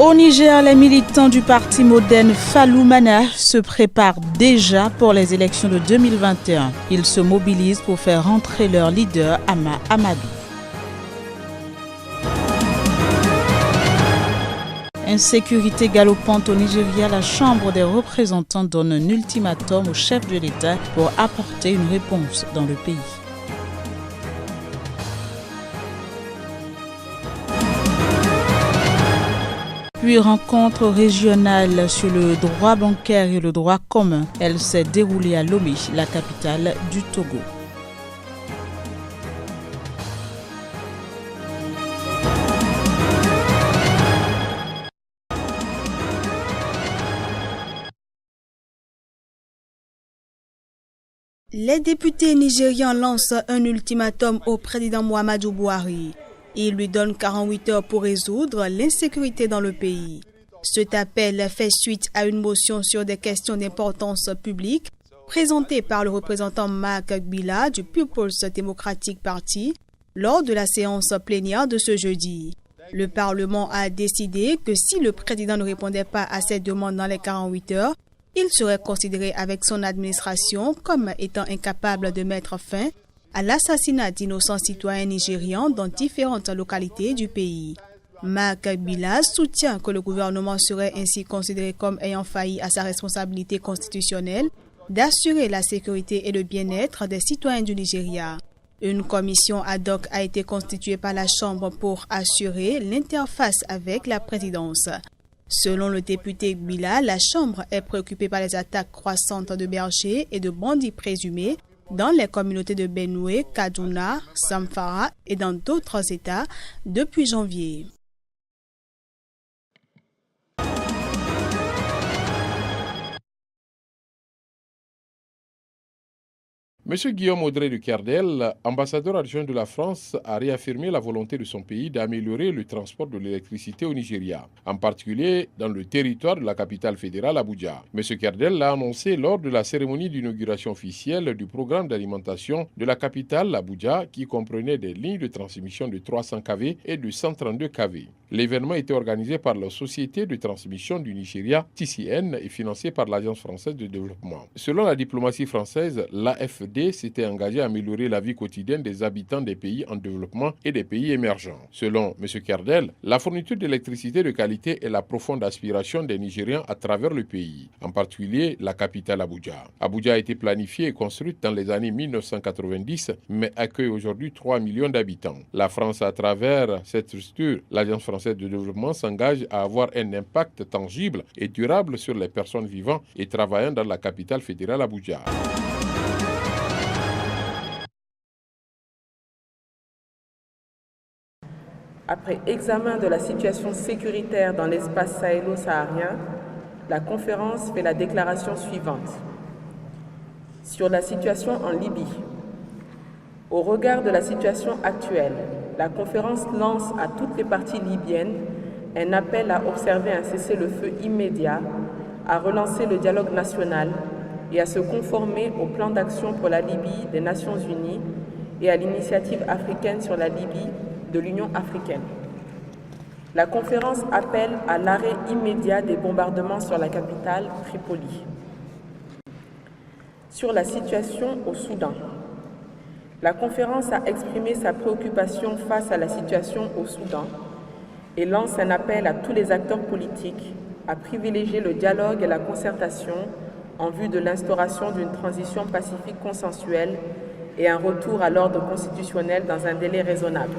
Au Niger, les militants du parti moderne Faloumana se préparent déjà pour les élections de 2021. Ils se mobilisent pour faire rentrer leur leader, Ama Amadou. Insécurité galopante au Nigeria, la Chambre des représentants donne un ultimatum au chef de l'État pour apporter une réponse dans le pays. Puis rencontre régionale sur le droit bancaire et le droit commun. Elle s'est déroulée à Lomé, la capitale du Togo. Les députés nigérians lancent un ultimatum au président Muhammadu Buhari. Ils lui donnent 48 heures pour résoudre l'insécurité dans le pays. Cet appel fait suite à une motion sur des questions d'importance publique présentée par le représentant Mark Gbila du People's Democratic Party lors de la séance plénière de ce jeudi. Le Parlement a décidé que si le président ne répondait pas à cette demande dans les 48 heures, il serait considéré avec son administration comme étant incapable de mettre fin à l'assassinat d'innocents citoyens nigérians dans différentes localités du pays. Mark Gbila soutient que le gouvernement serait ainsi considéré comme ayant failli à sa responsabilité constitutionnelle d'assurer la sécurité et le bien-être des citoyens du Nigeria. Une commission ad hoc a été constituée par la Chambre pour assurer l'interface avec la présidence. Selon le député Gbila, la Chambre est préoccupée par les attaques croissantes de bergers et de bandits présumés dans les communautés de Benue, Kaduna, Zamfara et dans d'autres États depuis janvier. Monsieur Guillaume Audrey de Kerdel, ambassadeur adjoint de la France, a réaffirmé la volonté de son pays d'améliorer le transport de l'électricité au Nigeria, en particulier dans le territoire de la capitale fédérale Abuja. Monsieur Kerdel l'a annoncé lors de la cérémonie d'inauguration officielle du programme d'alimentation de la capitale Abuja qui comprenait des lignes de transmission de 300 kV et de 132 kV. L'événement était organisé par la Société de transmission du Nigeria, TCN, et financé par l'Agence française de développement. Selon la diplomatie française, l'AFD s'était engagé à améliorer la vie quotidienne des habitants des pays en développement et des pays émergents. Selon M. Kerdel, la fourniture d'électricité de qualité est la profonde aspiration des Nigérians à travers le pays, en particulier la capitale Abuja. Abuja a été planifiée et construite dans les années 1990, mais accueille aujourd'hui 3 millions d'habitants. La France, à travers cette structure, l'Agence française de développement, s'engage à avoir un impact tangible et durable sur les personnes vivant et travaillant dans la capitale fédérale Abuja. Après examen de la situation sécuritaire dans l'espace sahélo-saharien, la conférence fait la déclaration suivante. Sur la situation en Libye. Au regard de la situation actuelle, la conférence lance à toutes les parties libyennes un appel à observer un cessez-le-feu immédiat, à relancer le dialogue national et à se conformer au plan d'action pour la Libye des Nations Unies et à l'initiative africaine sur la Libye de l'Union africaine. La conférence appelle à l'arrêt immédiat des bombardements sur la capitale, Tripoli. Sur la situation au Soudan. La conférence a exprimé sa préoccupation face à la situation au Soudan et lance un appel à tous les acteurs politiques à privilégier le dialogue et la concertation en vue de l'instauration d'une transition pacifique consensuelle et un retour à l'ordre constitutionnel dans un délai raisonnable.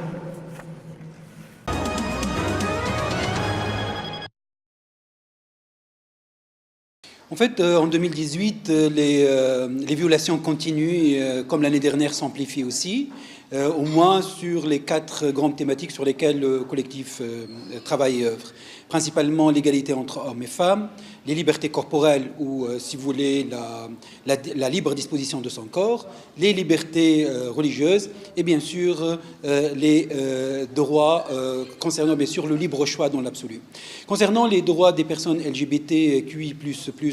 En fait, en 2018, les violations continuent, comme l'année dernière, s'amplifient aussi, au moins sur les 4 grandes thématiques sur lesquelles le collectif travaille et œuvre. Principalement l'égalité entre hommes et femmes, les libertés corporelles ou, si vous voulez, la libre disposition de son corps, les libertés religieuses et bien sûr les droits concernant bien sûr le libre choix dans l'absolu. Concernant les droits des personnes LGBTQI+,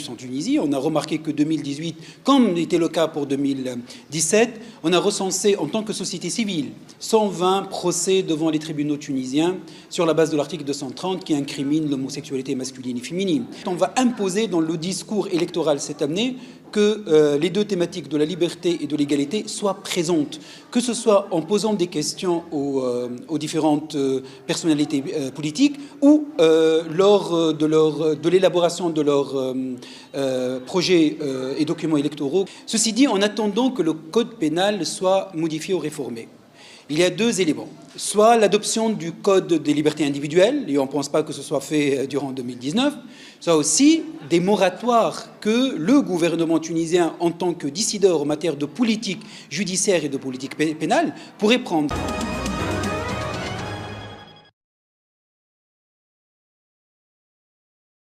en Tunisie, on a remarqué que 2018, comme était le cas pour 2017, on a recensé en tant que société civile 120 procès devant les tribunaux tunisiens sur la base de l'article 230 qui incrimine récrimine l'homosexualité masculine et féminine. On va imposer dans le discours électoral cette année que les deux thématiques de la liberté et de l'égalité soient présentes, que ce soit en posant des questions aux différentes personnalités politiques ou lors de l'élaboration de leurs projets et documents électoraux. Ceci dit, en attendant que le code pénal soit modifié ou réformé, il y a deux éléments. Soit l'adoption du code des libertés individuelles, et on ne pense pas que ce soit fait durant 2019, soit aussi des moratoires que le gouvernement tunisien, en tant que décideur en matière de politique judiciaire et de politique pénale, pourrait prendre.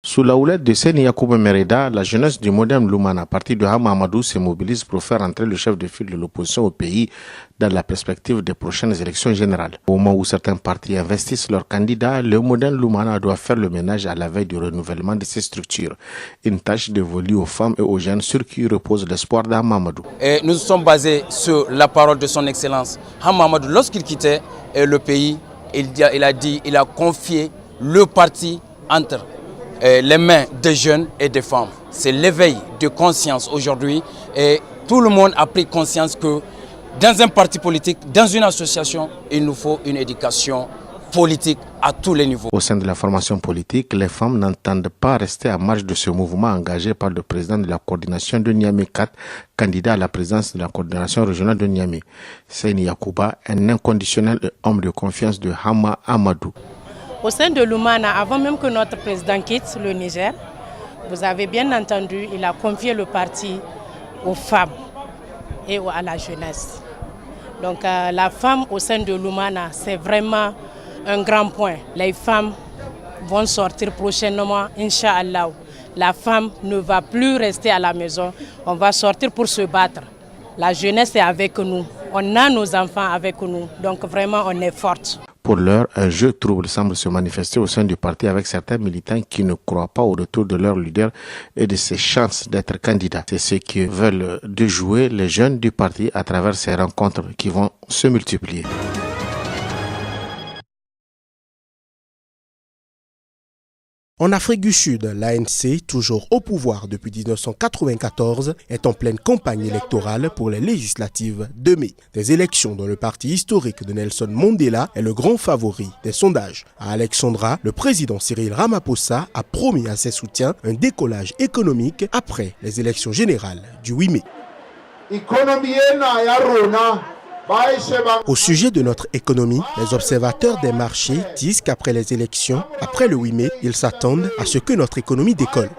Sous la houlette de Seyni Yacouba Merida, la jeunesse du modem Lumana, parti de Hama Amadou, se mobilise pour faire entrer le chef de file de l'opposition au pays dans la perspective des prochaines élections générales. Au moment où certains partis investissent leurs candidats, le modem Lumana doit faire le ménage à la veille du renouvellement de ses structures. Une tâche dévolue aux femmes et aux jeunes sur qui repose l'espoir d'Hama Amadou. Nous sommes basés sur la parole de son Excellence. Hama Amadou, lorsqu'il quittait le pays, il a confié le parti entre les mains des jeunes et des femmes. C'est l'éveil de conscience aujourd'hui et tout le monde a pris conscience que dans un parti politique, dans une association, il nous faut une éducation politique à tous les niveaux. Au sein de la formation politique, les femmes n'entendent pas rester à marge de ce mouvement engagé par le président de la coordination de Niamey 4, candidat à la présidence de la coordination régionale de Niamey. Seyni Yacouba, un inconditionnel homme de confiance de Hama Amadou. Au sein de Lumana, avant même que notre président quitte le Niger, vous avez bien entendu, il a confié le parti aux femmes et à la jeunesse. Donc la femme au sein de Lumana, c'est vraiment un grand point. Les femmes vont sortir prochainement, Inch'Allah. La femme ne va plus rester à la maison, on va sortir pour se battre. La jeunesse est avec nous, on a nos enfants avec nous, donc vraiment on est forte. Pour l'heure, un jeu trouble semble se manifester au sein du parti avec certains militants qui ne croient pas au retour de leur leader et de ses chances d'être candidat. C'est ce que veulent déjouer les jeunes du parti à travers ces rencontres qui vont se multiplier. En Afrique du Sud, l'ANC, toujours au pouvoir depuis 1994, est en pleine campagne électorale pour les législatives de mai. Des élections dont le parti historique de Nelson Mandela est le grand favori des sondages. À Alexandra, le président Cyril Ramaphosa a promis à ses soutiens un décollage économique après les élections générales du 8 mai. Au sujet de notre économie, les observateurs des marchés disent qu'après les élections, après le 8 mai, ils s'attendent à ce que notre économie décolle.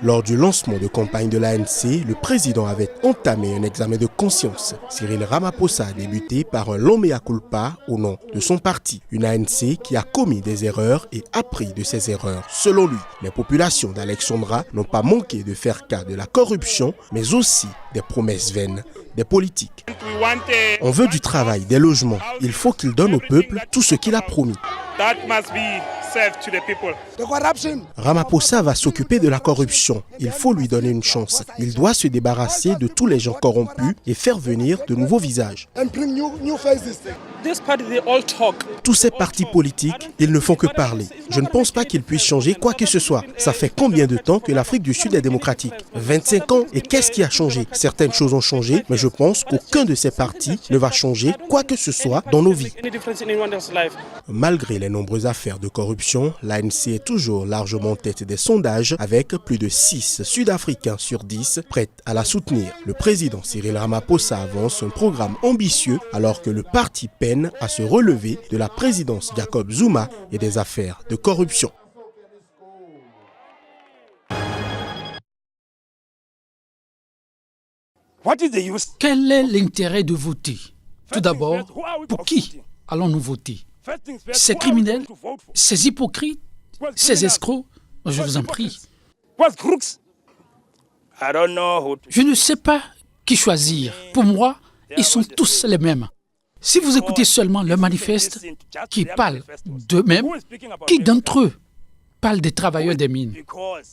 Lors du lancement de campagne de l'ANC, le président avait entamé un examen de conscience. Cyril Ramaphosa a débuté par un long mea culpa au nom de son parti. Une ANC qui a commis des erreurs et appris de ses erreurs. Selon lui, les populations d'Alexandra n'ont pas manqué de faire cas de la corruption, mais aussi des promesses vaines des politiques. On veut du travail, des logements. Il faut qu'il donne au peuple tout ce qu'il a promis. Ramaphosa va s'occuper de la corruption. Il faut lui donner une chance. Il doit se débarrasser de tous les gens corrompus et faire venir de nouveaux visages. Tous ces partis politiques, ils ne font que parler. Je ne pense pas qu'ils puissent changer quoi que ce soit. Ça fait combien de temps que l'Afrique du Sud est démocratique? 25 ans. Et qu'est-ce qui a changé? Certaines choses ont changé, mais je pense qu'aucun de ces partis ne va changer quoi que ce soit dans nos vies. Malgré les nombreuses affaires de corruption, l'ANC est toujours largement en tête des sondages avec plus de 6 Sud-Africains sur 10 prêts à la soutenir. Le président Cyril Ramaphosa avance un programme ambitieux alors que le parti peine à se relever de la présidence Jacob Zuma et des affaires de corruption. Quel est l'intérêt de voter? Tout d'abord, pour qui allons-nous voter? Ces criminels, ces hypocrites, ces escrocs, je vous en prie. Je ne sais pas qui choisir. Pour moi, ils sont tous les mêmes. Si vous écoutez seulement le manifeste qui parle d'eux-mêmes, qui d'entre eux parle des travailleurs des mines?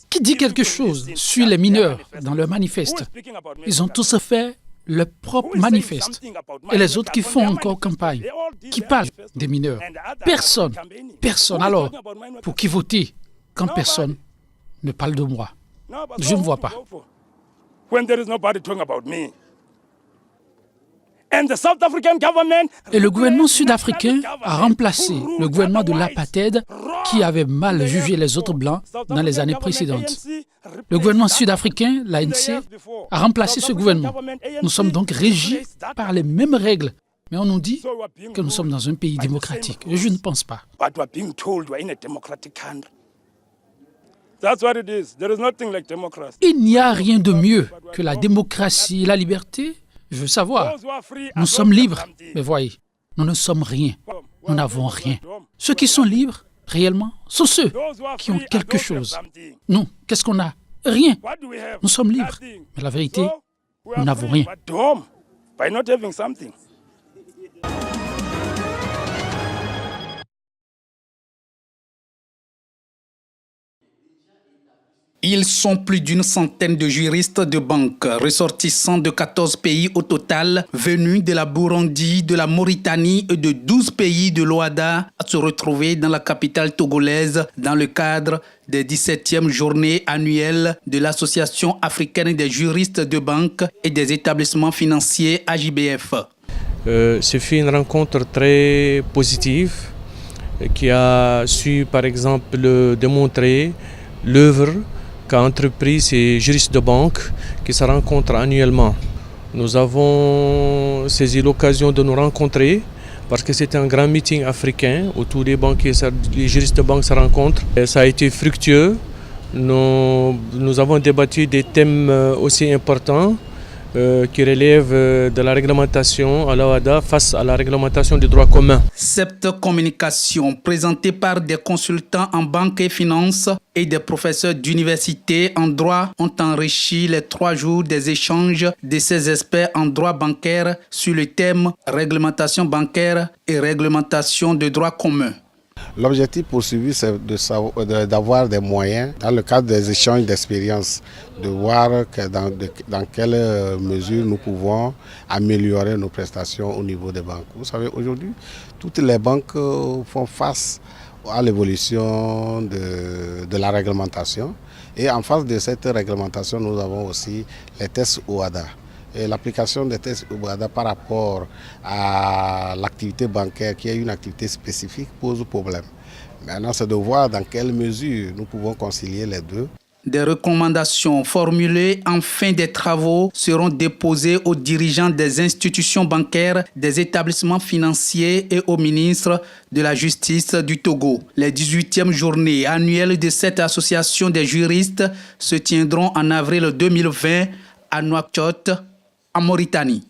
Qui dit quelque chose sur les mineurs dans le manifeste? Ils ont tous fait leurs propres manifestes. Et les autres qui font encore campagne, qui parlent des mineurs. Personne. Alors, pour qui voter quand personne ne parle de moi? Je ne vois pas. Et le gouvernement sud-africain a remplacé le gouvernement de l'apartheid qui avait mal jugé les autres blancs dans les années précédentes. Le gouvernement sud-africain, l'ANC, a remplacé ce gouvernement. Nous sommes donc régis par les mêmes règles. Mais on nous dit que nous sommes dans un pays démocratique. Et je ne pense pas. Il n'y a rien de mieux que la démocratie et la liberté. Je veux savoir. Nous sommes libres. Mais voyez, nous ne sommes rien. Nous n'avons rien. Ceux qui sont libres, réellement, sont ceux qui ont quelque chose. Nous, qu'est-ce qu'on a? Rien. Nous sommes libres. Mais la vérité, nous n'avons rien. Ils sont plus d'une centaine de juristes de banque, ressortissants de 14 pays au total, venus de la Burundi, de la Mauritanie et de 12 pays de l'OHADA, à se retrouver dans la capitale togolaise dans le cadre des 17e journées annuelles de l'Association africaine des juristes de banque et des établissements financiers AJBF. Ce fut une rencontre très positive qui a su, par exemple, démontrer l'œuvre qu'a entrepris ces juristes de banque qui se rencontrent annuellement. Nous avons saisi l'occasion de nous rencontrer parce que c'est un grand meeting africain où tous les banquiers, les juristes de banque se rencontrent. Et ça a été fructueux. Nous avons débattu des thèmes aussi importants qui relèvent de la réglementation à l'OHADA face à la réglementation du droit commun. Cette communication présentée par des consultants en banque et finance et des professeurs d'université en droit ont enrichi les 3 jours des échanges de ces experts en droit bancaire sur le thème réglementation bancaire et réglementation de droit commun. L'objectif poursuivi, c'est d'avoir des moyens, dans le cadre des échanges d'expériences, de voir dans quelle mesure nous pouvons améliorer nos prestations au niveau des banques. Vous savez, aujourd'hui, toutes les banques font face à l'évolution de la réglementation. Et en face de cette réglementation, nous avons aussi les tests OHADA. Et l'application des tests OHADA par rapport à l'activité bancaire, qui est une activité spécifique, pose problème. Maintenant, c'est de voir dans quelle mesure nous pouvons concilier les deux. Des recommandations formulées en fin des travaux seront déposées aux dirigeants des institutions bancaires, des établissements financiers et au ministre de la Justice du Togo. Les 18e journées annuelles de cette association des juristes se tiendront en avril 2020 à Nouakchott, en Mauritanie.